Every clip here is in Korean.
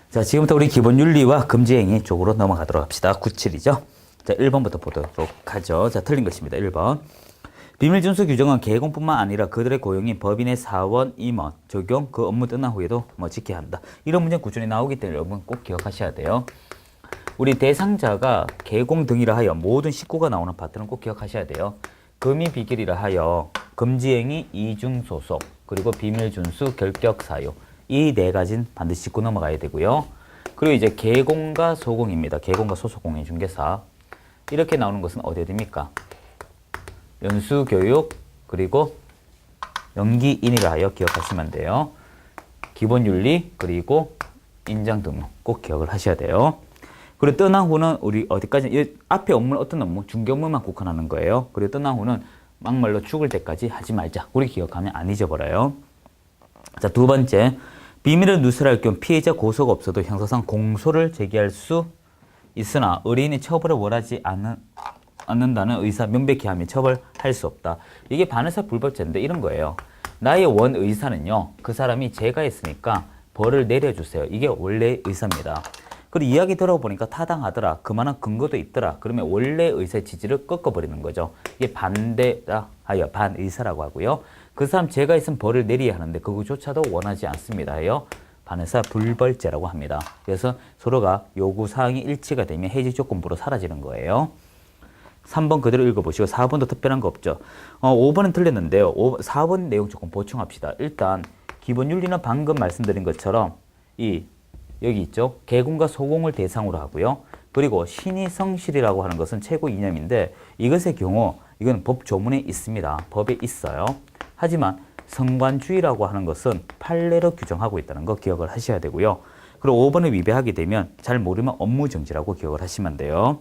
자, 지금부터 우리 기본 윤리와 금지행위 쪽으로 넘어가도록 합시다. 97이죠. 자, 1번부터 보도록 하죠. 자, 틀린 것입니다. 1번. 비밀 준수 규정은 개공뿐만 아니라 그들의 고용인 법인의 사원, 임원, 적용, 그 업무 끝난 후에도 지켜야 한다. 이런 문제 구준이 나오기 때문에 여러분 꼭 기억하셔야 돼요. 우리 대상자가 개공 등이라 하여 모든 식구가 나오는 파트는 꼭 기억하셔야 돼요. 금이 비결이라 하여 금지행위, 이중소속, 그리고 비밀 준수, 결격 사유. 이 네 가지는 반드시 짚고 넘어가야 되고요. 그리고 이제 개공과 소공입니다. 개공과 소속 공인중개사. 이렇게 나오는 것은 어디에 됩니까? 연수교육, 그리고 연기인이라 하여 기억하시면 돼요. 기본윤리, 그리고 인장등록 꼭 기억을 하셔야 돼요. 그리고 떠난 후는 우리 어디까지, 앞에 업무는 어떤 업무? 중개 업무만 국한하는 거예요. 그리고 떠난 후는 막말로 죽을 때까지 하지 말자. 우리 기억하면 안 잊어버려요. 자, 두 번째. 비밀을 누설할 경우 피해자 고소가 없어도 형사상 공소를 제기할 수 있으나 의뢰인이 처벌을 원하지 않는다는 의사 명백히 하면 처벌할 수 없다. 이게 반의사 불법죄인데 이런 거예요. 나의 원 의사는요, 그 사람이 제가 했으니까 벌을 내려주세요. 이게 원래 의사입니다. 그리고 이야기 들어보니까 타당하더라. 그만한 근거도 있더라. 그러면 원래 의사의 취지를 꺾어버리는 거죠. 이게 반대라 하여 반의사라고 하고요. 그 사람 제가 있으면 벌을 내려야 하는데 그거조차도 원하지 않습니다 하여 반의사 불벌죄라고 합니다. 그래서 서로가 요구사항이 일치가 되면 해지 조건부로 사라지는 거예요. 3번 그대로 읽어보시고 4번도 특별한 거 없죠. 5번은 틀렸는데요. 4번 내용 조금 보충합시다. 일단 기본 윤리는 방금 말씀드린 것처럼 여기 있죠. 개공과 소공을 대상으로 하고요. 그리고 신의성실이라고 하는 것은 최고 이념인데 이것의 경우 이건 법 조문에 있습니다. 법에 있어요. 하지만 성관주의라고 하는 것은 판례로 규정하고 있다는 거 기억을 하셔야 되고요. 그리고 5번을 위배하게 되면 잘 모르면 업무정지라고 기억을 하시면 돼요.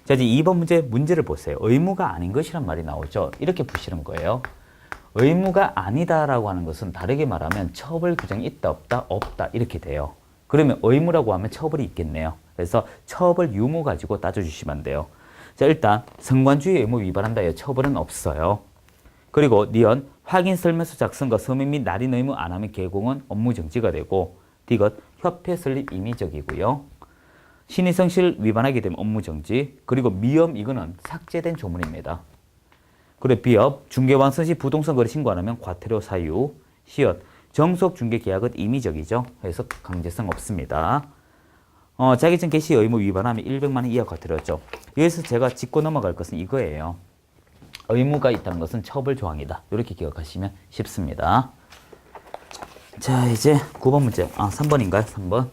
자, 이제 2번 문제를 보세요. 의무가 아닌 것이란 말이 나오죠. 이렇게 푸시는 거예요. 의무가 아니다라고 하는 것은 다르게 말하면 처벌 규정이 있다, 없다, 없다 이렇게 돼요. 그러면 의무라고 하면 처벌이 있겠네요. 그래서 처벌 유무 가지고 따져주시면 돼요. 자, 일단 성관주의 의무 위반한다 해요. 처벌은 없어요. 그리고 니언 확인 설명서 작성과 서명 및 날인 의무 안 하면 개공은 업무 정지가 되고 디귿 협회 설립 임의적이고요. 신의성실 위반하게 되면 업무 정지. 그리고 미엄 이거는 삭제된 조문입니다. 그리고 비업 중개왕선 시 부동산 거래 신고 안 하면 과태료 사유. 시엇 정속 중개 계약은 임의적이죠. 그래서 강제성 없습니다. 자격증 개시 의무 위반하면 100만 원 이하 과태료죠. 여기서 제가 짚고 넘어갈 것은 이거예요. 의무가 있다는 것은 처벌 조항이다. 이렇게 기억하시면 쉽습니다. 자, 이제 9번 문제. 3번인가요? 3번.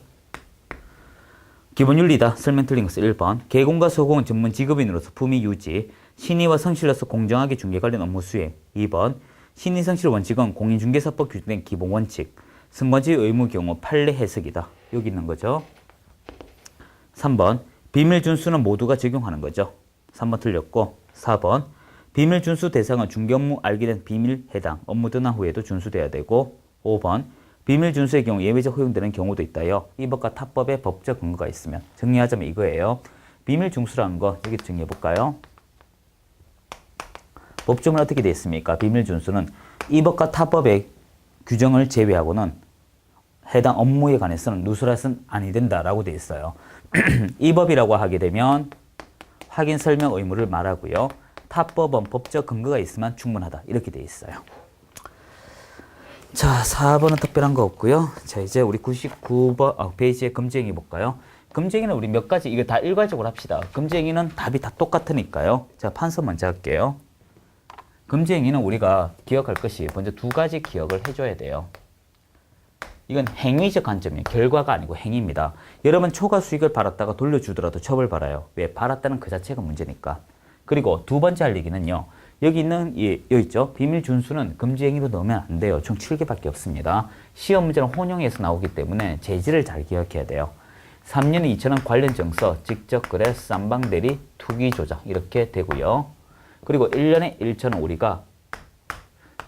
기본 윤리다. 설명 틀린 것은 1번. 개공과 소공은 전문 직업인으로서 품위 유지, 신의와 성실로서 공정하게 중개 관련 업무 수행. 2번. 신의 성실 원칙은 공인중개사법 규정된 기본 원칙. 성관주의 의무 경우 판례 해석이다. 여기 있는 거죠. 3번. 비밀 준수는 모두가 적용하는 거죠. 3번 틀렸고. 4번. 비밀 준수 대상은 중개 업무 알게 된 비밀 해당 업무 떠난 후에도 준수돼야 되고. 5번. 비밀 준수의 경우 예외적 허용되는 경우도 있다요. 이 법과 타법의 법적 근거가 있으면 정리하자면 이거예요. 비밀 준수라는 거 여기 정리해 볼까요? 법조문 어떻게 되어 있습니까? 비밀 준수는 이 법과 타법의 규정을 제외하고는 해당 업무에 관해서는 누설해서는 아니 된다라고 되어 있어요. 이 법이라고 하게 되면 확인 설명 의무를 말하고요. 타법은 법적 근거가 있으면 충분하다. 이렇게 되어 있어요. 자, 4번은 특별한 거 없고요. 자, 이제 우리 99번 페이지에 금지행위 볼까요? 금지행위는 우리 몇 가지, 이거 다 일괄적으로 합시다. 금지행위는 답이 다 똑같으니까요. 자, 판서 먼저 할게요. 금지행위는 우리가 기억할 것이 먼저 두 가지 기억을 해줘야 돼요. 이건 행위적 관점이에요. 결과가 아니고 행위입니다. 여러분 초과 수익을 받았다가 돌려주더라도 처벌받아요. 왜? 받았다는 그 자체가 문제니까. 그리고 두 번째 할 얘기는요. 여기 있는 여기 있죠. 비밀 준수는 금지행위로 넣으면 안 돼요. 총 7개밖에 없습니다. 시험 문제는 혼용해서 나오기 때문에 재질을 잘 기억해야 돼요. 3년에 2,000원 관련 정서, 직접 거래, 쌈방 대리, 투기 조작 이렇게 되고요. 그리고 1년에 1,000원 우리가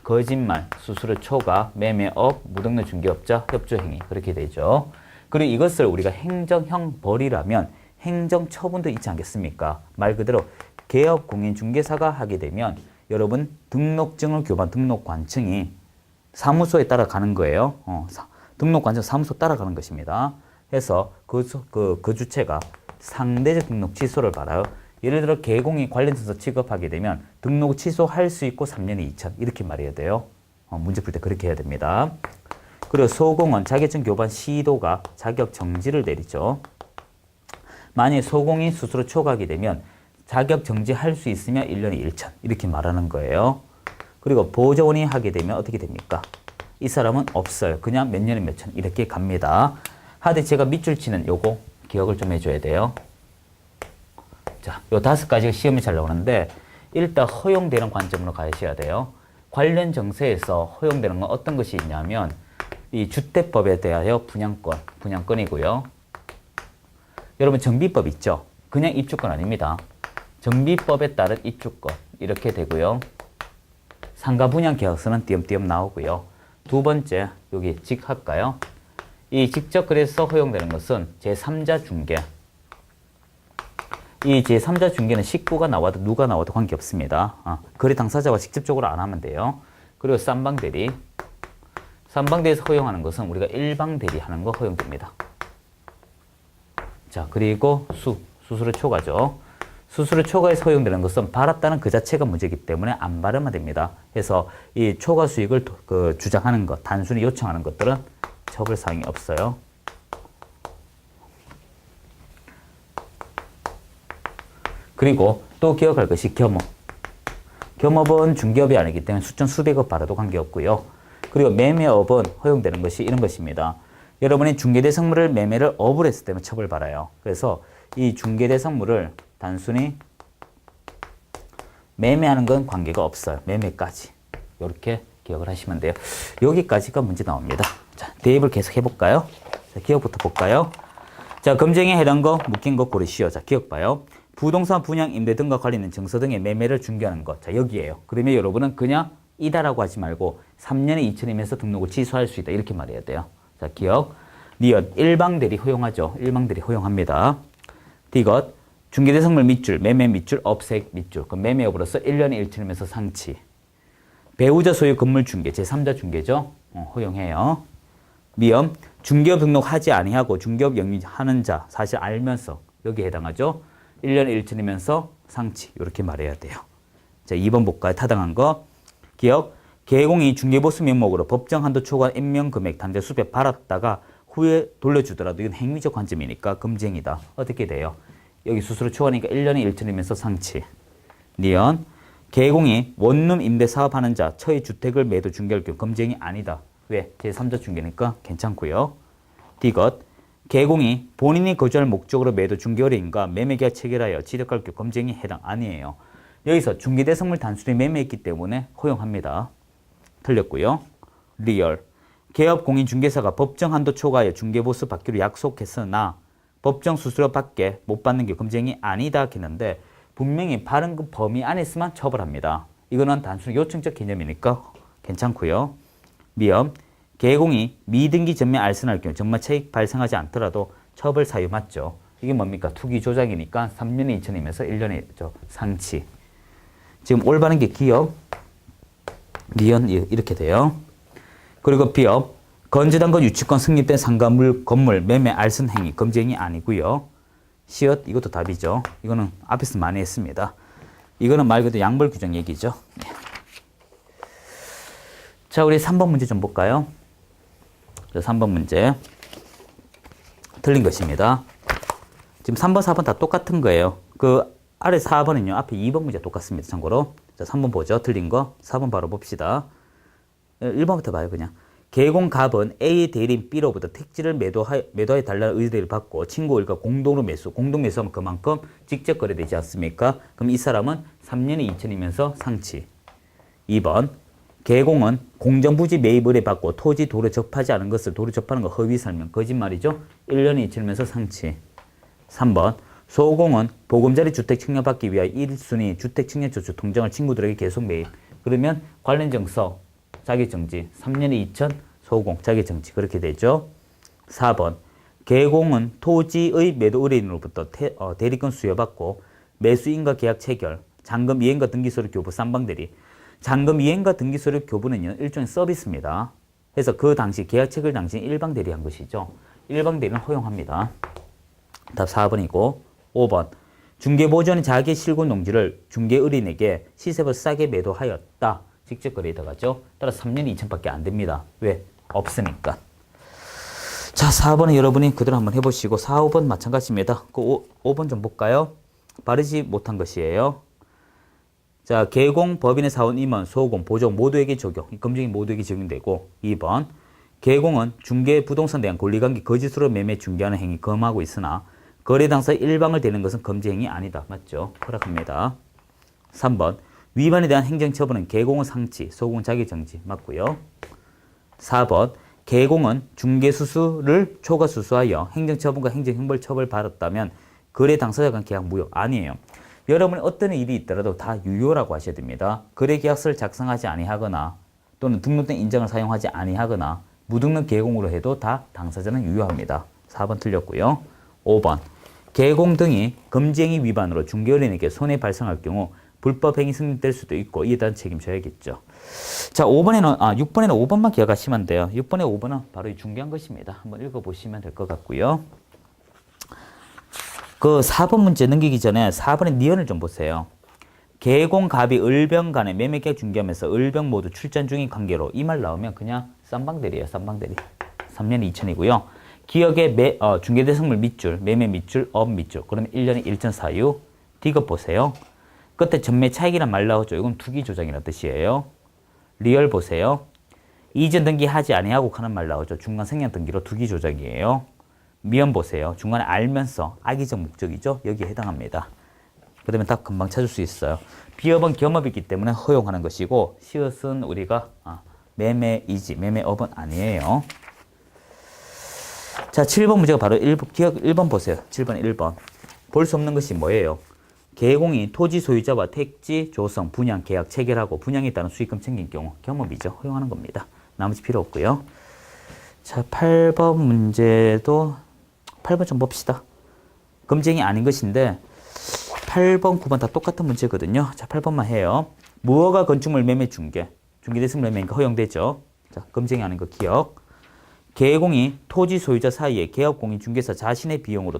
거짓말, 수수료 초과, 매매업, 무등록 중개업자, 협조행위 그렇게 되죠. 그리고 이것을 우리가 행정형 벌이라면 행정처분도 있지 않겠습니까? 말 그대로 개업공인중개사가 하게 되면 여러분 등록증을 교부한 등록관청이 사무소에 따라가는 거예요. 등록관청 사무소 따라가는 것입니다. 해서 그 주체가 상대적 등록 취소를 받아요. 예를 들어 개공이 관련 증서 취급하게 되면 등록 취소할 수 있고 3년에 2천 이렇게 말해야 돼요. 문제 풀 때 그렇게 해야 됩니다. 그리고 소공은 자격증 교반 시도가 자격 정지를 내리죠. 만약에 소공이 스스로 초과하게 되면 자격 정지할 수 있으면 1년에 1천 이렇게 말하는 거예요. 그리고 보조원이 하게 되면 어떻게 됩니까? 이 사람은 없어요. 그냥 몇 년에 몇 천 이렇게 갑니다. 하되 제가 밑줄 치는 요거 기억을 좀 해줘야 돼요. 자, 요 5가지가 시험에 잘 나오는데 일단 허용되는 관점으로 가셔야 돼요. 관련 정세에서 허용되는 건 어떤 것이 있냐면 이 주택법에 대하여 분양권이고요. 여러분 정비법 있죠? 그냥 입주권 아닙니다. 정비법에 따른 입주권 이렇게 되고요. 상가 분양 계약서는 띄엄띄엄 나오고요. 두 번째 여기 직 할까요? 이 직접 거래에서 허용되는 것은 제3자 중개. 이 제3자 중개는 식구가 나와도 누가 나와도 관계없습니다. 거래 당사자가 직접적으로 안 하면 돼요. 그리고 쌈방대리. 쌈방대리에서 허용하는 것은 우리가 일방대리 하는 거 허용됩니다. 자, 그리고 수수료 초과죠. 수수료 초과에서 허용되는 것은 받았다는 그 자체가 문제이기 때문에 안 받으면 됩니다. 그래서 이 초과 수익을 주장하는 것, 단순히 요청하는 것들은 처벌사항이 없어요. 그리고 또 기억할 것이 겸업. 겸업은 중개업이 아니기 때문에 수천 수백억 받아도 관계없고요. 그리고 매매업은 허용되는 것이 이런 것입니다. 여러분이 중개대상물을 매매를 업을 했을 때는 처벌받아요. 그래서 이 중개대상물을 단순히 매매하는 건 관계가 없어요. 매매까지. 이렇게 기억을 하시면 돼요. 여기까지가 문제 나옵니다. 자, 대입을 계속 해볼까요? 자, 기억부터 볼까요? 자, 검증에 해당 거, 묶인 거 고르시오. 자, 기억 봐요. 부동산 분양, 임대 등과 관련된 증서 등의 매매를 중개하는 것. 자, 여기에요. 그러면 여러분은 그냥 이다라고 하지 말고 3년에 2천이면서 등록을 취소할 수 있다. 이렇게 말해야 돼요. 자, 기억. 니엇, 일방대리 허용하죠. 일방대리 허용합니다. 디귿, 중개대상물 밑줄, 매매 밑줄, 업색 밑줄. 그럼 매매업으로서 1년에 1천이면서 상치. 배우자 소유 건물 중개, 제3자 중개죠. 허용해요. 미엄, 중개업 등록하지 아니하고 중개업 영위하는 자, 사실 알면서 여기에 해당하죠. 1년에 1천이면서 상치. 이렇게 말해야 돼요. 자, 2번 볼까요? 타당한 거. 기억, 개공이 중개보수 명목으로 법정 한도 초과 임명금액 단대 수배 받았다가 후에 돌려주더라도 이건 행위적 관점이니까 금쟁이다. 어떻게 돼요? 여기 수수료 초과니까 1년에 1천이면서 상치. 니언, 개공이 원룸 임대 사업하는 자, 처의 주택을 매도 중개할 경우 금쟁이 아니다. 왜? 제3자 중개니까 괜찮고요. 디귿, 개공이 본인이 거주할 목적으로 매도 중개거래인가 매매계약 체결하여 취득할 경우 금쟁이 해당 아니에요. 여기서 중개대상물 단순히 매매했기 때문에 허용합니다. 틀렸고요. 리얼, 개업공인중개사가 법정 한도 초과하여 중개보수 받기로 약속했으나 법정 수수료 밖에 못 받는 게 금쟁이 아니다 했는데 분명히 바른 그 범위 안에서만 처벌합니다. 이거는 단순히 요청적 개념이니까 괜찮고요. 미엄, 개공이 미등기 전매 알선할 경우 정말 차익 발생하지 않더라도 처벌 사유 맞죠. 이게 뭡니까? 투기 조작이니까 3년에 2천이면서 1년에 상치. 지금 올바른 게 기업, 리언 이렇게 돼요. 그리고 비업, 건재단건 유치권 승립된 상가물 건물 매매 알선 행위 금쟁이 아니고요. 시엇 이것도 답이죠. 이거는 앞에서 많이 했습니다. 이거는 말 그대로 양벌 규정 얘기죠. 자, 우리 3번 문제 좀 볼까요? 3번 문제 틀린 것입니다. 지금 3번, 4번 다 똑같은 거예요. 그 아래 4번은요. 앞에 2번 문제 똑같습니다. 참고로. 자, 3번 보죠. 틀린 거. 4번 바로 봅시다. 1번부터 봐요. 그냥. 개공갑은 A 대리인 B로부터 택지를 매도해 달라는 의뢰를 받고 친구 일가 공동으로 매수. 공동 매수하면 그만큼 직접 거래되지 않습니까? 그럼 이 사람은 3년에 2천이면서 상치. 2번. 개공은 공정부지 매입 의뢰 받고 토지 도로 접하지 않은 것을 도로 접하는 거 허위 설명. 거짓말이죠. 1년에 2천이면서 상치. 3번. 소공은 보금자리 주택 청약받기 위하여 1순위 주택 청약저축 통장을 친구들에게 계속 매입. 그러면 관련 정서 자기정지 3년에 2천 소공 자기정지 그렇게 되죠. 4번. 개공은 토지의 매도 의뢰인으로부터 대리권 수여받고 매수인과 계약 체결, 잔금 이행과 등기서류 교부 쌍방대리. 잔금 이행과 등기서류 교부는요 일종의 서비스입니다. 그래서 그 당시 계약 체결 당시 일방 대리한 것이죠. 일방 대리는 허용합니다. 답 4번이고 5번 중개보조원이 자기의 실고 농지를 중개의뢰인에게 시세보다 싸게 매도하였다. 직접 거래에 들어가죠. 따라서 3년이 2천밖에 안 됩니다. 왜? 없으니까. 자, 4번은 여러분이 그대로 한번 해보시고 4, 5번 마찬가지입니다. 그 5번 좀 볼까요? 바르지 못한 것이에요. 자, 개공 법인의 사원 임원, 소공, 보조 모두에게 적용. 검증이 모두에게 적용되고 2번 개공은 중개 부동산에 대한 권리관계 거짓으로 매매 중개하는 행위 금하고 있으나 거래 당사의 일방을 대는 것은 금지 행위 아니다. 맞죠? 허락합니다. 3번 위반에 대한 행정처분은 개공은 상치, 소공은 자기정지. 맞고요. 4번 개공은 중개수수를 초과수수하여 행정처분과 행정형벌처벌을 받았다면 거래 당사자 간 계약 무효. 아니에요. 여러분이 어떤 일이 있더라도 다 유효라고 하셔야 됩니다. 거래계약서를 작성하지 아니하거나 또는 등록된 인증을 사용하지 아니하거나 무등록 개공으로 해도 다 당사자는 유효합니다. 4번 틀렸고요. 5번 개공 등이 금지행위 위반으로 중개의뢰인에게 손해 발생할 경우 불법행위 승인될 수도 있고 이에 따른 책임져야겠죠. 자, 6번에는 5번만 기억하시면 돼요. 6번에 5번은 바로 이 중요한 것입니다. 한번 읽어보시면 될 것 같고요. 그 4번 문제 넘기기 전에 4번의 니언을 좀 보세요. 개공, 갑이, 을병 간의 매매계약 중개하면서 을병 모두 출전 중인 관계로 이 말 나오면 그냥 쌈방대리예요. 쌈방대리. 3년에 2천이고요. 기억의 중개대상물 밑줄, 매매 밑줄, 업 밑줄. 그러면 1년에 1천 사유. 디귿 보세요. 끝에 전매 차익이란 말 나오죠. 이건 투기 조장이라는 뜻이에요. 리얼 보세요. 이전 등기하지 아니하고 하는 말 나오죠. 중간 생략 등기로 투기 조작이에요. 미연 보세요. 중간에 알면서 악의적 목적이죠. 여기에 해당합니다. 그러면 답 금방 찾을 수 있어요. 비업은 겸업이기 때문에 허용하는 것이고 시옷은 우리가 매매이지 매매업은 아니에요. 자, 7번 문제가 바로 1번 보세요. 7번 1번. 볼 수 없는 것이 뭐예요? 개공이 토지 소유자와 택지, 조성, 분양, 계약 체결하고 분양에 따른 수익금 챙긴 경우 겸업이죠. 허용하는 겁니다. 나머지 필요 없고요. 자, 8번 문제도 8번 좀 봅시다. 금지행위 아닌 것인데 8번, 9번 다 똑같은 문제거든요. 자, 8번만 해요. 무허가 건축물 매매 중개. 중개대상물 매매니까 허용되죠. 자, 금지행위 아닌 거 기억. 개공이 토지 소유자 사이에 개업공인 중개사 자신의 비용으로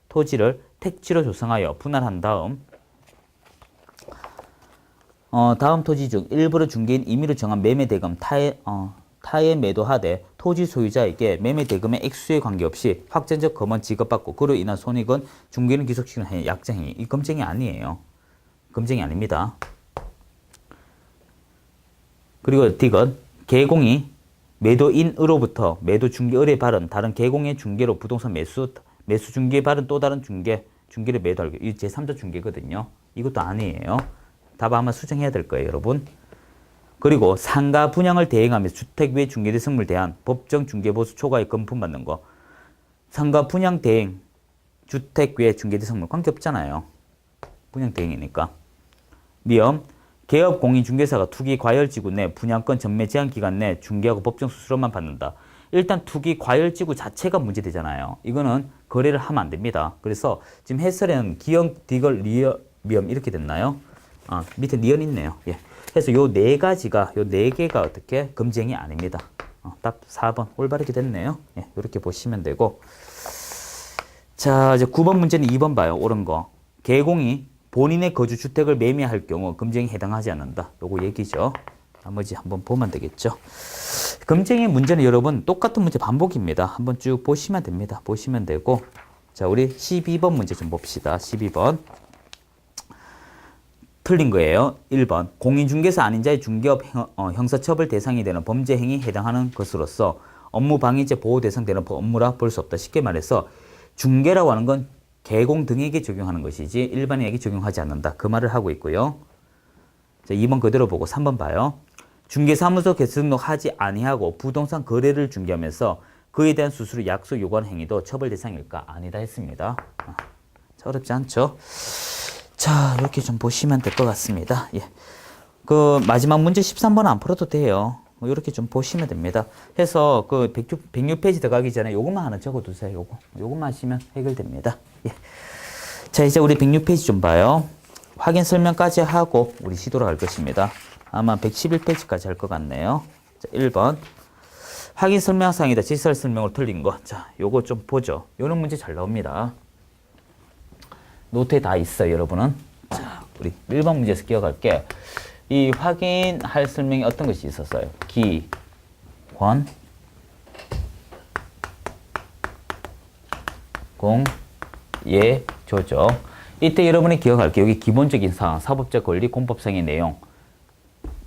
토지를 택지로 조성하여 분할한 다음 다음 토지 중 일부를 중개인 임의로 정한 매매 대금 타에 매도하되 토지 소유자에게 매매 대금의 액수에 관계없이 확정적 금은 지급받고 그로 인한 손익은 중개인을 기속시키는 행위, 약정행위. 이 금지행위 아니에요. 금지행위 아닙니다. 그리고 디귿 개공이 매도인으로부터 매도 중개 의뢰 받은 다른 개공의 중개로 부동산 매수 중개 받은 또 다른 중개를 매도하고 이 제3자 중개거든요. 이것도 아니에요. 답 아마 수정해야 될 거예요, 여러분. 그리고 상가 분양을 대행하면서 주택 외 중개대상물 대한 법정 중개보수 초과에 금품받는 거. 상가 분양 대행, 주택 외 중개대상물 관계없잖아요. 분양 대행이니까. 미엄, 개업 공인 중개사가 투기 과열지구 내 분양권 전매 제한 기간 내 중개하고 법정 수수료만 받는다. 일단 투기 과열지구 자체가 문제되잖아요. 이거는 거래를 하면 안 됩니다. 그래서 지금 해설에는 기역, 디귿, 리어, 미엄 이렇게 됐나요? 밑에 니언 있네요. 예. 그래서 요 네 개가 어떻게 금지행위 아닙니다. 답 4번 올바르게 됐네요. 예, 이렇게 보시면 되고. 자, 이제 9번 문제는 2번 봐요. 옳은 거. 개공이 본인의 거주 주택을 매매할 경우 금지행위에 해당하지 않는다. 요거 얘기죠. 나머지 한번 보면 되겠죠. 금지행위 문제는 여러분 똑같은 문제 반복입니다. 한번 쭉 보시면 됩니다. 보시면 되고. 자, 우리 12번 문제 좀 봅시다. 12번. 틀린 거예요. 1번. 공인중개사 아닌 자의 중개업 형사처벌 대상이 되는 범죄 행위에 해당하는 것으로서 업무 방해죄 보호 대상 되는 업무라 볼 수 없다. 쉽게 말해서 중개라고 하는 건 개공 등에게 적용하는 것이지 일반인에게 적용하지 않는다. 그 말을 하고 있고요. 자, 2번 그대로 보고 3번 봐요. 중개사무소 개수 등록하지 아니하고 부동산 거래를 중개하면서 그에 대한 수수료 약속 요구하는 행위도 처벌 대상일까? 아니다 했습니다. 자, 어렵지 않죠? 자, 이렇게 좀 보시면 될 것 같습니다. 예. 그 마지막 문제 13번 안 풀어도 돼요. 이렇게 좀 보시면 됩니다. 해서 그 106페이지 들어가기 전에 요것만 하나 적어두세요. 요것만 하시면 해결됩니다. 예. 자, 이제 우리 106페이지 좀 봐요. 확인 설명까지 하고 우리 시도를 할 것입니다. 아마 111페이지까지 할 것 같네요. 자, 1번. 확인 설명사항이다. 지시할 설명으로 틀린 거. 자, 요거 좀 보죠. 요런 문제 잘 나옵니다. 노트에 다 있어요, 여러분은. 자, 우리 1번 문제에서 기억할게. 이 확인할 설명이 어떤 것이 있었어요? 기, 권, 공, 예, 조죠. 이때 여러분이 기억할게요. 여기 기본적인 사항, 사법적 권리, 공법상의 내용,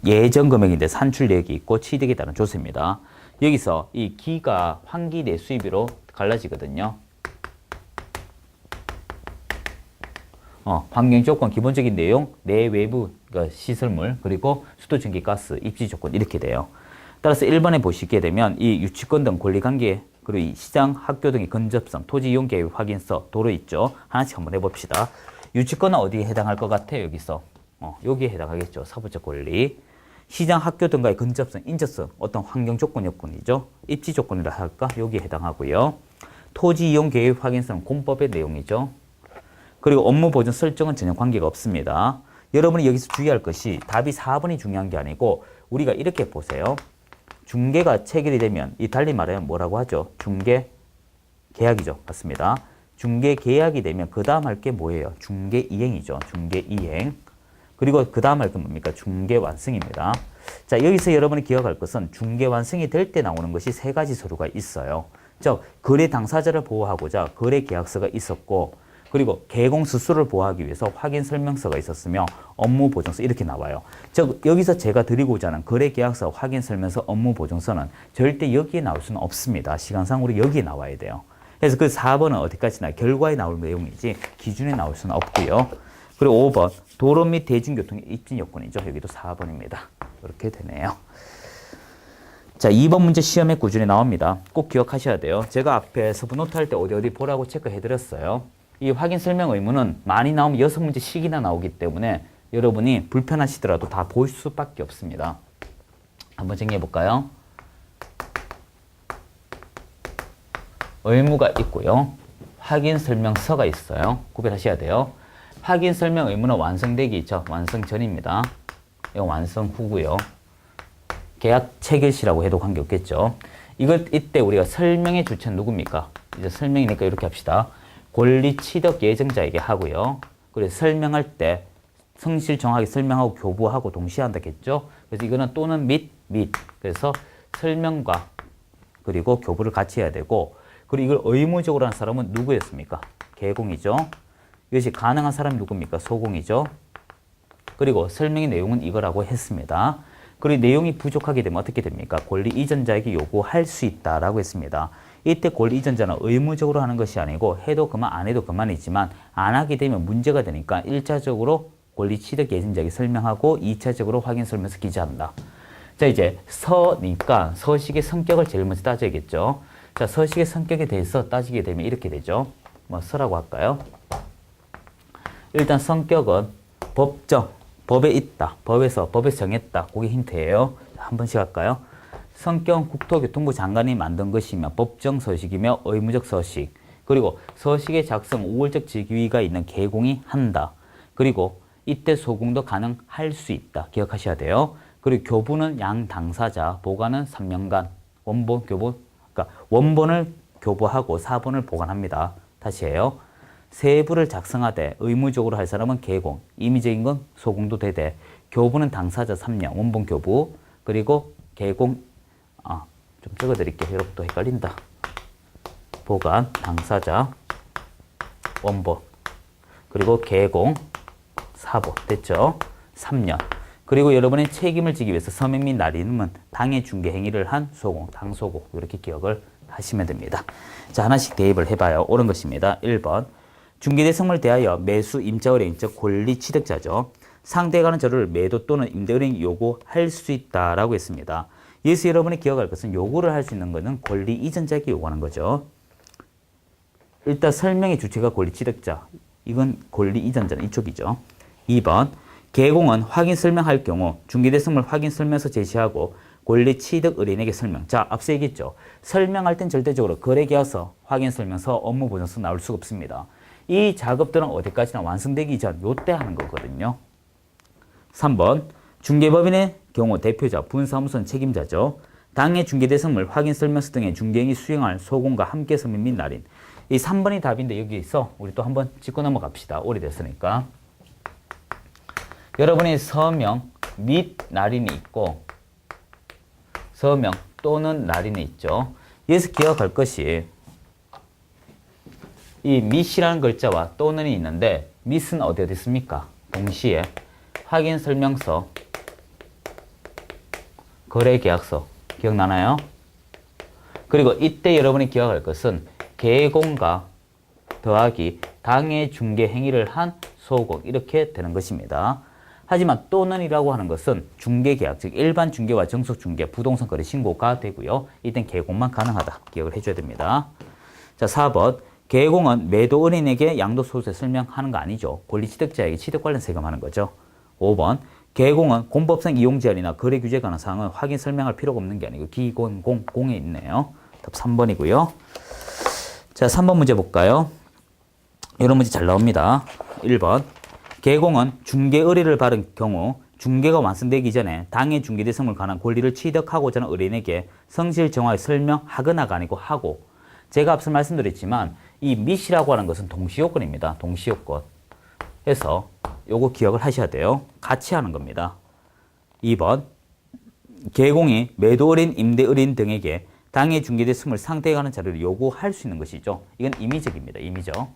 예정 금액인데 산출내역이 있고 취득에 따른 조세입니다. 여기서 이 기가 환기 내수입으로 갈라지거든요. 환경 조건, 기본적인 내용, 내외부 그러니까 시설물, 그리고 수도, 전기, 가스, 입지 조건 이렇게 돼요. 따라서 1번에 보시게 되면 이 유치권 등 권리관계, 그리고 이 시장, 학교 등의 근접성, 토지 이용 계획 확인서, 도로 있죠. 하나씩 한번 해봅시다. 유치권은 어디에 해당할 것 같아요? 여기서. 여기에 해당하겠죠. 사법적 권리. 시장, 학교 등과의 근접성, 인접성, 어떤 환경 조건 요건이죠. 입지 조건이라 할까? 여기에 해당하고요. 토지 이용 계획 확인서는 공법의 내용이죠. 그리고 업무 보전 설정은 전혀 관계가 없습니다. 여러분이 여기서 주의할 것이 답이 4번이 중요한 게 아니고 우리가 이렇게 보세요. 중개가 체결이 되면 이 달리 말하면 뭐라고 하죠? 중개 계약이죠. 맞습니다. 중개 계약이 되면 그 다음 할 게 뭐예요? 중개 이행이죠. 중개 이행. 그리고 그 다음 할 게 뭡니까? 중개 완성입니다. 자, 여기서 여러분이 기억할 것은 중개 완성이 될 때 나오는 것이 세 가지 서류가 있어요. 즉, 거래 당사자를 보호하고자 거래 계약서가 있었고, 그리고 개공 수수를 보호하기 위해서 확인 설명서가 있었으며 업무 보증서 이렇게 나와요. 즉, 여기서 제가 드리고자 하는 거래 계약서, 확인 설명서, 업무 보증서는 절대 여기에 나올 수는 없습니다. 시간상 우리 여기에 나와야 돼요. 그래서 그 4번은 어디까지나 결과에 나올 내용이지 기준에 나올 수는 없고요. 그리고 5번 도로 및 대중교통의 입지 요건이죠. 여기도 4번입니다. 이렇게 되네요. 자, 2번 문제 시험에 꾸준히 나옵니다. 꼭 기억하셔야 돼요. 제가 앞에 서브노트 할 때 어디 보라고 체크해 드렸어요. 이 확인 설명 의무는 많이 나오면 6문제씩이나 나오기 때문에 여러분이 불편하시더라도 다 볼 수밖에 없습니다. 한번 정리해 볼까요? 의무가 있고요. 확인 설명서가 있어요. 구별하셔야 돼요. 확인 설명 의무는 완성되기 있죠. 완성 전입니다. 이건 완성 후고요. 계약 체결 시라고 해도 관계없겠죠. 이때 우리가 설명의 주체는 누굽니까? 이제 설명이니까 이렇게 합시다. 권리 취득 예정자에게 하고요. 그래서 설명할 때 성실 정확하게 설명하고 교부하고 동시에 한다겠죠. 그래서 이거는 또는 및. 그래서 설명과 그리고 교부를 같이 해야 되고, 그리고 이걸 의무적으로 한 사람은 누구였습니까? 개공이죠. 이것이 가능한 사람이 누굽니까? 소공이죠. 그리고 설명의 내용은 이거라고 했습니다. 그리고 내용이 부족하게 되면 어떻게 됩니까? 권리 이전자에게 요구할 수 있다라고 했습니다. 이때 권리 이전자는 의무적으로 하는 것이 아니고 해도 그만 안 해도 그만이지만 안 하게 되면 문제가 되니까 1차적으로 권리 취득 예정자에게 설명하고 2차적으로 확인 설명서 기재한다. 자, 이제 서니까 서식의 성격을 제일 먼저 따져야겠죠. 자, 서식의 성격에 대해서 따지게 되면 이렇게 되죠. 뭐 서라고 할까요? 일단 성격은 법정, 법에 있다. 법에서 정했다. 그게 힌트예요. 한 번씩 할까요? 성격은 국토교통부 장관이 만든 것이며 법정 서식이며 의무적 서식. 그리고 서식의 작성, 우월적 직위가 있는 개공이 한다. 그리고 이때 소공도 가능할 수 있다. 기억하셔야 돼요. 그리고 교부는 양 당사자, 보관은 3년간 원본 교부, 그러니까 원본을 교부하고 4본을 보관합니다. 다시 해요. 세부를 작성하되 의무적으로 할 사람은 개공, 임의적인 건 소공도 되되, 교부는 당사자 3년, 원본 교부, 그리고 개공, 좀 적어드릴게요. 여러분 또 헷갈린다. 보관, 당사자, 원본, 그리고 개공, 4본, 됐죠? 3년. 그리고 여러분의 책임을 지기 위해서 서명 및 날인은 당해 중개 행위를 한 소공, 당소공, 이렇게 기억을 하시면 됩니다. 자, 하나씩 대입을 해봐요. 옳은 것입니다. 1번. 중개대상물을 대하여 매수 임차의뢰인, 즉 권리 취득자죠. 상대에 관한 자료를 매도 또는 임대의뢰인이 요구할 수 있다라고 했습니다. 여기서 여러분이 기억할 것은 요구를 할 수 있는 것은 권리 이전자에게 요구하는 거죠. 일단 설명의 주체가 권리 취득자. 이건 권리 이전자는 이쪽이죠. 2번. 개공은 확인 설명할 경우 중개대상물 확인 설명서 제시하고 권리 취득 의뢰인에게 설명. 자, 앞서 얘기했죠. 설명할 땐 절대적으로 거래계약서, 확인 설명서, 업무 보증서 나올 수가 없습니다. 이 작업들은 어디까지나 완성되기 전 요때 하는 거거든요. 3번. 중개법인의 경우 대표자, 분사무소는 책임자죠. 당해 중개대성물 확인 설명서 등의 중개인이 수행할 소공과 함께 서면 및 날인. 이 3번이 답인데 여기 있어. 우리 또 한번 짚고 넘어갑시다. 오래됐으니까. 여러분이 서명 및 날인이 있고 서명 또는 날인이 있죠. 여기서 기억할 것이 이 밋이라는 글자와 또는이 있는데 밋은 어디 있습니까? 동시에 확인 설명서, 거래 계약서 기억나나요? 그리고 이때 여러분이 기억할 것은 개공과 더하기 당해 중개 행위를 한 소공 이렇게 되는 것입니다. 하지만 또는이라고 하는 것은 중개계약, 즉 일반 중개와 정속 중개, 부동산 거래 신고가 되고요. 이땐 개공만 가능하다. 기억을 해줘야 됩니다. 자, 4번. 개공은 매도 은인에게 양도소득세 설명하는 거 아니죠. 권리취득자에게 취득 관련 세금하는 거죠. 5번. 개공은 공법상 이용제한이나 거래 규제에 관한 사항은 확인 설명할 필요가 없는 게 아니고 기본 공에 있네요. 답 3번이고요. 자, 3번 문제 볼까요? 이런 문제 잘 나옵니다. 1번. 개공은 중개 의뢰를 받은 경우 중개가 완성되기 전에 당해 중개대성물 관한 권리를 취득하고자 하는 의뢰인에게 성실 정확히 설명하거나가 아니고 하고, 제가 앞서 말씀드렸지만 이 밋이라고 하는 것은 동시효건입니다. 동시효건. 해서 요거 기억을 하셔야 돼요. 같이 하는 겁니다. 2번. 개공이 매도 의뢰인, 임대 의뢰인 등에게 당해 중개대성물 상태에 관한 자료를 요구할 수 있는 것이죠. 이건 임의적입니다. 임의적.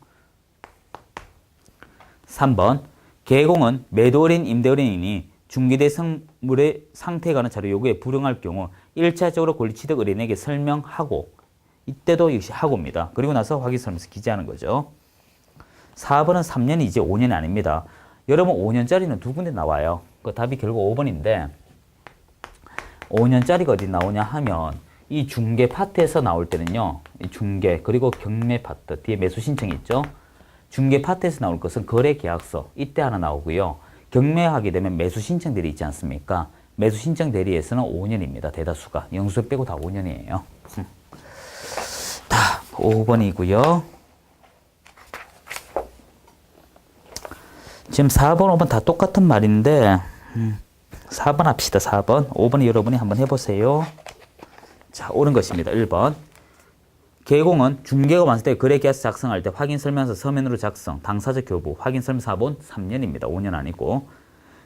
3번. 개공은 매도 의뢰인, 임대 의뢰인이 중개대성물의 상태에 관한 자료 요구에 불응할 경우 1차적으로 권리취득 의뢰인에게 설명하고, 이때도 역시 하고입니다. 그리고 나서 확인설명서 기재하는 거죠. 4번은 3년이지 5년이 아닙니다. 여러분 5년짜리는 두 군데 나와요. 그 답이 결국 5번인데 5년짜리가 어디 나오냐 하면 이 중개 파트에서 나올 때는요. 이 중개 그리고 경매 파트 뒤에 매수 신청이 있죠. 중개 파트에서 나올 것은 거래 계약서 이때 하나 나오고요. 경매하게 되면 매수 신청 대리 있지 않습니까? 매수 신청 대리에서는 5년입니다. 대다수가. 영수 빼고 다 5년이에요. 다 5번이고요. 지금 4번, 5번 다 똑같은 말인데 4번 합시다. 4번. 5번 여러분이 한번 해보세요. 자, 옳은 것입니다. 1번. 개공은 중개가 완성돼 거래계약서 작성할 때 확인설명서 서면으로 작성, 당사자 교부, 확인설명서 합본 3년입니다. 5년 아니고.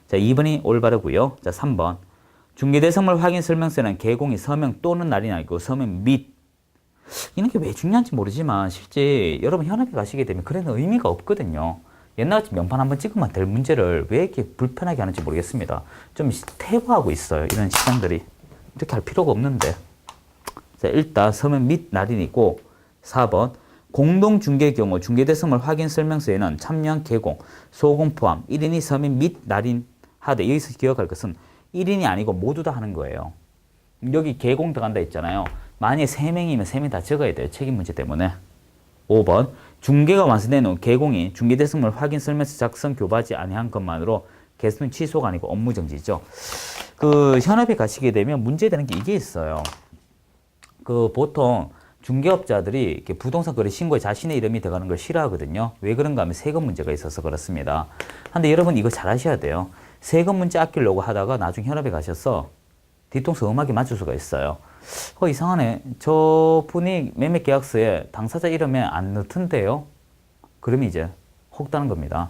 자, 2번이 올바르고요. 자, 3번. 중개대성물 확인설명서는 개공이 서명 또는 날이 아니고 서명 및. 이런 게 왜 중요한지 모르지만 실제 여러분 현업에 가시게 되면 그런 의미가 없거든요. 옛날같이 명판 한번 찍으면 될 문제를 왜 이렇게 불편하게 하는지 모르겠습니다. 좀 퇴보하고 있어요. 이런 시장들이. 이렇게 할 필요가 없는데. 자, 일단 서면 및 날인이고 4번 공동중개의 경우 중개대성물 확인설명서에는 참여한 개공, 소공 포함 1인이 서면 및 날인하되 여기서 기억할 것은 1인이 아니고 모두 다 하는 거예요. 여기 개공 들어간다 했잖아요. 만약에 3명이면 3명 다 적어야 돼요. 책임 문제 때문에. 5번 중개가 완성된 후 개공이 중개대성물 확인설명서 작성 교부하지 아니한 것만으로 개수는 취소가 아니고 업무정지죠. 그 현업에 가시게 되면 문제되는 게 이게 있어요. 그 보통 중개업자들이 이렇게 부동산 거래 신고에 자신의 이름이 들어가는 걸 싫어하거든요. 왜 그런가 하면 세금 문제가 있어서 그렇습니다. 근데 여러분 이거 잘 하셔야 돼요. 세금 문제 아끼려고 하다가 나중에 현업에 가셔서 뒤통수 음하게 맞을 수가 있어요. 이상하네. 저 분이 매매 계약서에 당사자 이름에 안 넣던데요? 그러면 이제 혹다는 겁니다.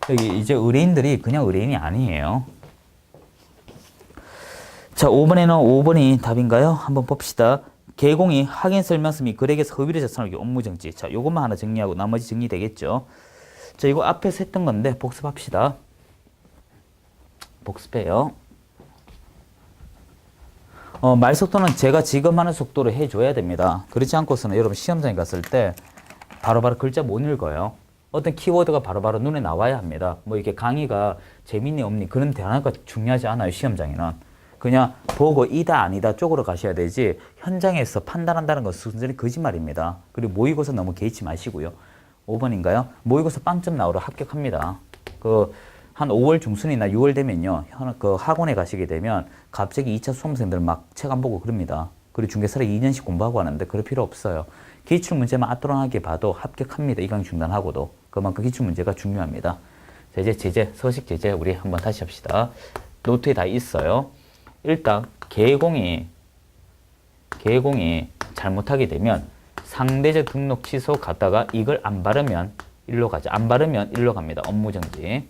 여기 이제 의뢰인들이 그냥 의뢰인이 아니에요. 자, 5번이 답인가요? 한번 봅시다. 개공이 확인설명서 및 거래계약서 허위를 작성하기 업무정지. 자, 요것만 하나 정리하고 나머지 정리되겠죠. 자, 이거 앞에서 했던 건데 복습합시다. 복습해요. 말 속도는 제가 지금 하는 속도로 해줘야 됩니다. 그렇지 않고서는 여러분 시험장에 갔을 때 바로바로 글자 못 읽어요. 어떤 키워드가 바로바로 눈에 나와야 합니다. 뭐 이렇게 강의가 재밌니 없니 그런 대화가 중요하지 않아요. 시험장에는. 그냥 보고 이다 아니다 쪽으로 가셔야 되지 현장에서 판단한다는 것은 순전히 거짓말입니다. 그리고 모의고사 너무 개의치 마시고요. 5번인가요? 모의고사 빵점 나오러 합격합니다. 한 5월 중순이나 6월 되면요. 그 학원에 가시게 되면 갑자기 2차 수험생들 막 책 안 보고 그럽니다. 그리고 중개사를 2년씩 공부하고 하는데 그럴 필요 없어요. 기출문제만 아또랑하게 봐도 합격합니다. 이 강의 중단하고도. 그만큼 기출문제가 중요합니다. 자, 이제 제재, 서식 제재 우리 한번 다시 합시다. 노트에 다 있어요. 일단 개공이 개공이 잘못하게 되면 상대적 등록 취소 갔다가 이걸 안 바르면 일로 가죠. 안 바르면 일로 갑니다. 업무정지.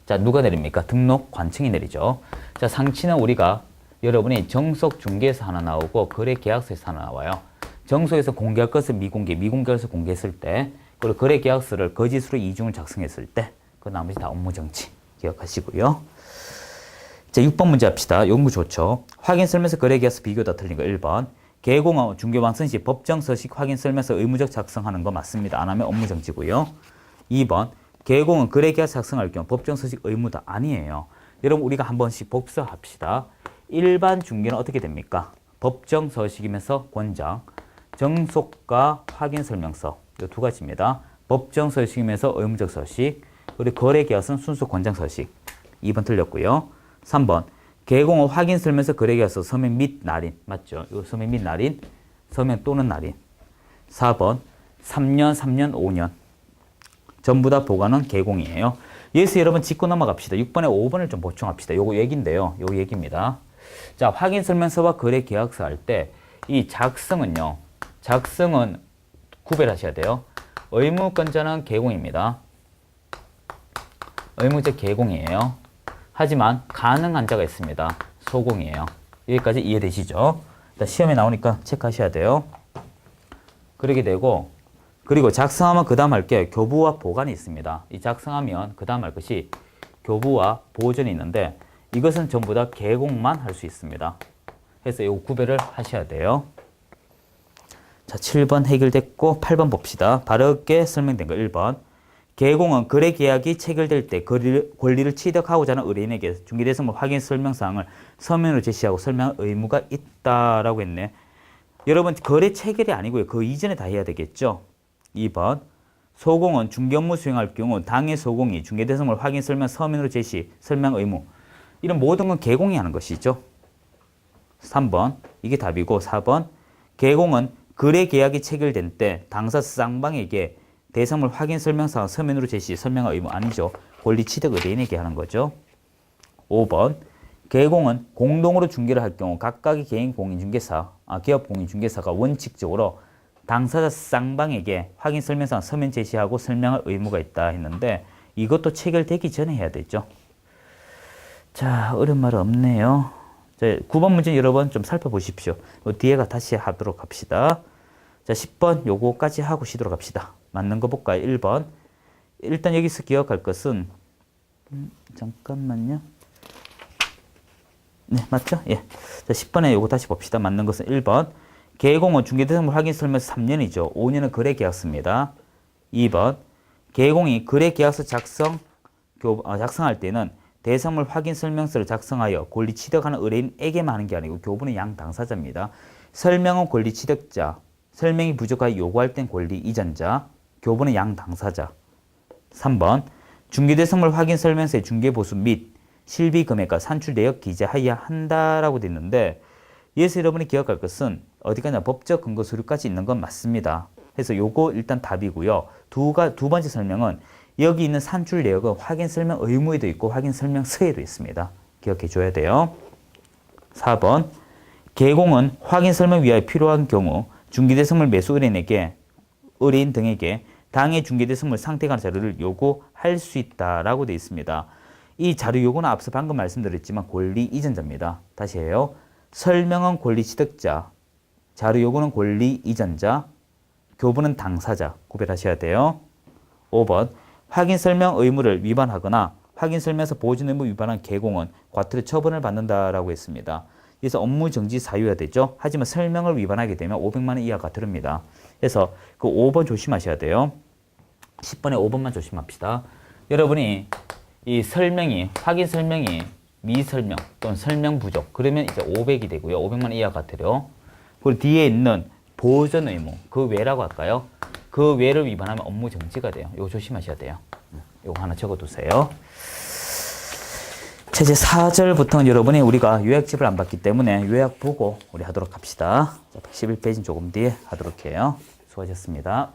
자, 누가 내립니까? 등록 관청이 내리죠. 자, 상치는 우리가 여러분이 정속 중개에서 하나 나오고 거래 계약서에서 하나 나와요. 정속에서 공개할 것을 미공개, 미공개할 것을 공개했을 때, 그리고 거래 계약서를 거짓으로 이중을 작성했을 때, 그 나머지 다 업무정지 기억하시고요. 자, 6번 문제 합시다. 용무 좋죠. 확인 설명서 거래 계약서 비교다 틀린 거 1번. 개공은 중개 완성 시 법정 서식 확인 설명서 의무적 작성하는 거 맞습니다. 안 하면 업무정지고요. 2번. 개공은 거래 계약서 작성할 경우 법정 서식 의무다 아니에요. 여러분 우리가 한 번씩 복습합시다. 일반 중개는 어떻게 됩니까? 법정 서식이면서 권장, 정속과 확인 설명서 이 두 가지입니다. 법정 서식이면서 의무적 서식, 그리고 거래 계약서는 순수 권장 서식. 2번 틀렸고요. 3번 개공은 확인 설명서 거래 계약서 서명 및 날인 맞죠? 이 서명 및 날인, 서명 또는 날인. 4번 3년, 3년, 5년 전부 다 보관은 개공이에요. 여기서 여러분 짚고 넘어갑시다. 6번에 5번을 좀 보충합시다. 요거 얘기인데요. 요 얘기입니다. 자, 확인 설명서와 거래 계약서 할 때 이 작성은요. 작성은 구별하셔야 돼요. 의무권자는 개공입니다. 의무적 개공이에요. 하지만 가능한 자가 있습니다. 소공이에요. 여기까지 이해되시죠? 시험에 나오니까 체크하셔야 돼요. 그렇게 되고, 그리고 작성하면 그 다음 할 게 교부와 보관이 있습니다. 이 작성하면 그 다음 할 것이 교부와 보존이 있는데 이것은 전부 다 개공만 할 수 있습니다. 그래서 이 구별을 하셔야 돼요. 자, 7번 해결됐고 8번 봅시다. 바르게 설명된 거 1번. 개공은 거래 계약이 체결될 때 권리를 취득하고자 하는 의뢰인에게 중개대상물 확인 설명사항을 서면으로 제시하고 설명할 의무가 있다라고 했네. 여러분 거래 체결이 아니고요. 그 이전에 다 해야 되겠죠. 2번. 소공은 중개 업무 수행할 경우 당해 소공이 중개대상물 확인 설명 서면으로 제시, 설명 의무. 이런 모든 건 개공이 하는 것이죠. 3번. 이게 답이고 4번. 개공은 거래 계약이 체결된 때 당사 쌍방에게 대상물 확인 설명사항 서면으로 제시, 설명할 의무 아니죠. 권리 취득 의뢰인에게 하는 거죠. 5번. 개공은 공동으로 중개를 할 경우 각각의 개인 공인중개사, 기업 공인중개사가 원칙적으로 당사자 쌍방에게 확인 설명사항 서면 제시하고 설명할 의무가 있다 했는데 이것도 체결되기 전에 해야 되죠. 자, 어려운 말 없네요. 자, 9번 문제 여러 번 좀 살펴보십시오. 뒤에가 다시 하도록 합시다. 자, 10번 요거까지 하고 쉬도록 합시다. 맞는 거 볼까요? 1번. 일단 여기서 기억할 것은 잠깐만요. 네, 맞죠? 예. 자, 10번에 요거 다시 봅시다. 맞는 것은 1번. 개공은 중개대상물 확인 설명서 3년이죠. 5년은 거래 계약서입니다. 2번. 개공이 거래 계약서 작성할 때는 대상물 확인 설명서를 작성하여 권리 취득하는 의뢰인에게만 하는 게 아니고 교부는 양 당사자입니다. 설명은 권리 취득자, 설명이 부족하여 요구할 땐 권리 이전자, 교부는 양 당사자. 3번. 중개대상물 확인 설명서의 중개보수 및 실비 금액과 산출 내역 기재하여야 한다라고 되어 있는데 여기서 여러분이 기억할 것은 어디까지나 법적 근거 서류까지 있는 건 맞습니다. 그래서 요거 일단 답이고요. 두 번째 설명은 여기 있는 산출 내역은 확인 설명 의무에도 있고 확인 설명서에도 있습니다. 기억해 줘야 돼요. 4번. 개공은 확인 설명 위하여 필요한 경우 중개대상물 매수 의뢰인 등에게 당해 중개대상물 상태관 자료를 요구할 수 있다라고 되어 있습니다. 이 자료 요구는 앞서 방금 말씀드렸지만 권리 이전자입니다. 다시 해요. 설명은 권리 취득자, 자료 요구는 권리 이전자, 교부는 당사자 구별하셔야 돼요. 5번. 확인 설명 의무를 위반하거나 확인 설명서 보존 의무 위반한 개공은 과태료 처분을 받는다라고 했습니다. 그래서 업무 정지 사유가 되죠. 하지만 설명을 위반하게 되면 500만 원 이하 과태료입니다. 그래서 그 5번 조심하셔야 돼요. 10번에 5번만 조심합시다. 여러분이 이 확인 설명이 미설명 또는 설명 부족 그러면 이제 500이 되고요. 500만 원 이하 과태료. 그리고 뒤에 있는 보존 의무 그 외라고 할까요? 그 외를 위반하면 업무 정지가 돼요. 이거 조심하셔야 돼요. 이거 하나 적어두세요. 자, 이제 4절부터는 여러분이 우리가 요약집을 안 봤기 때문에 요약 보고 우리 하도록 합시다. 111페이지는 조금 뒤에 하도록 해요. 수고하셨습니다.